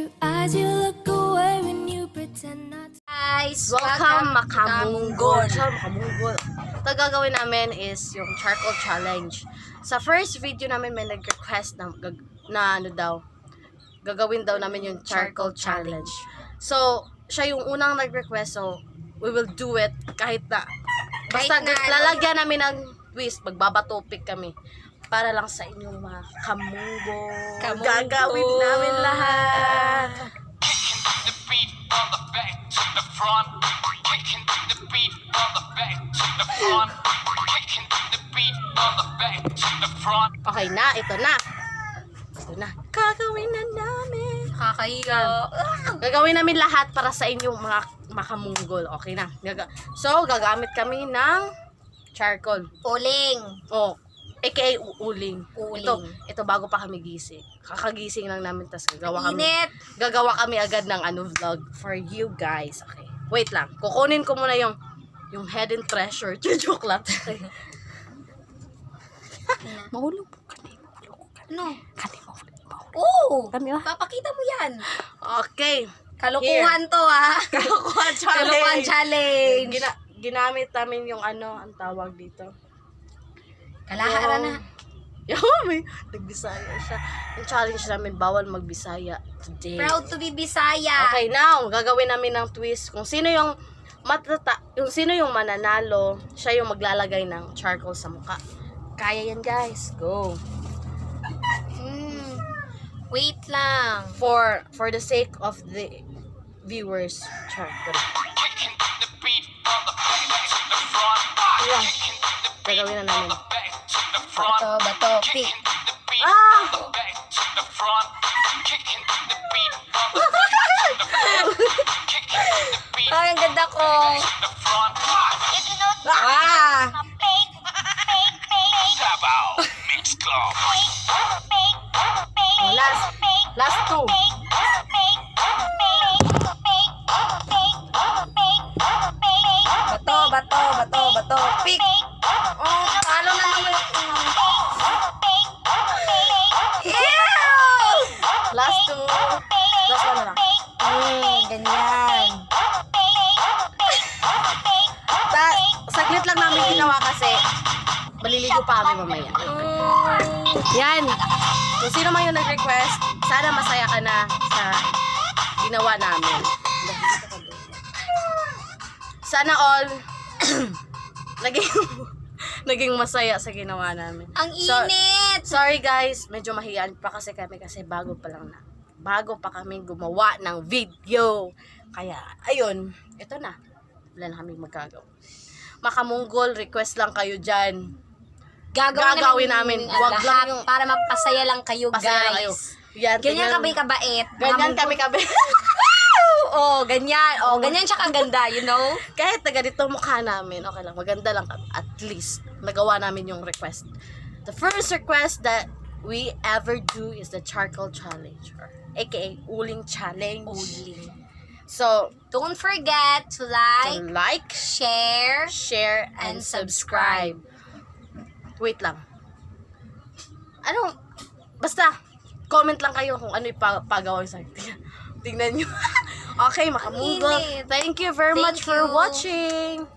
your eyes, you look away when you pretend not to. Guys, Welcome Makamunggol. Makamunggol. Ito gagawin namin is yung charcoal challenge. Sa first video namin may nag-request na ano daw, gagawin daw namin yung charcoal challenge. So, siya yung unang nag-request, so we will do it kahit na basta lalagyan namin ng twist, magbabatopic kami para lang sa inyong mga kamunggol. Gagawin namin lahat. Okay na, ito na. Ito na. Gagawin na namin. Kakahiya. Gagawin namin lahat para sa inyong mga makamunggol. Okay na. So, gagamit kami ng charcoal. Uling. Oh, aka uling. Uling. Ito bago pa kami gising. Kakagising lang namin, tas gagawa kami. Init. Gagawa kami agad ng vlog for you guys. Okay. Wait lang. Kukunin ko muna yung hidden treasure. Joke lang. Mahulog po kami. Ano? Kani mo. Oo. Kami ba? Papakita mo yan. Okay. Kalukuhan to ha. Kalukuhan challenge. Kalukuhan challenge. Ginamit namin yung ang tawag dito. Kalahara na. May nagbisaya siya. Yung challenge namin, bawal magbisaya today. Proud to be Bisaya. Okay, now, gagawin namin ng twist. Kung sino yung sino yung mananalo, siya yung maglalagay ng charcoal sa mukha. Kaya yan, guys. Go. Wait lang. For the sake of the viewers, charcoal. Ayan. Gagawin na namin. Bato, pick. Ah! Ay, ang ganda ko. Ah! Oh, last two. Bato, pick. Oh, talo na naman. Last two. Last one na lang. Ganyan. Saglit lang namin ginawa kasi maliligo pa kami mamaya. Yan. Kung sino man yung nag-request, sana masaya ka na sa ginawa namin. Sana all naging masaya sa ginawa namin. Ang init! Sorry guys, medyo mahiyaan pa kasi kami kasi bago pa kami gumawa ng video. Kaya, ayun, ito na. Wala na kami magagawa. Makamunggol, request lang kayo dyan. Gagawin namin. Wag lahat lang yung para mapasaya lang kayo, pasaya lang kayo. guys. Yan, Ganyan kami kabait. Ganyan kami Oh, ganyan. Oh, ganyan siya kaganda, you know? Kahit na ganito mukha namin, okay lang. Maganda lang kami. At least, nagawa namin yung request. The first request that we ever do is the charcoal challenge. Or aka uling challenge. Uling. So, Don't forget to like, share, and subscribe. Wait lang. Basta, comment lang kayo kung ano yung pagawin sa akin. Tingnan nyo. Okay, makamunggol. Init. Thank you very much for watching.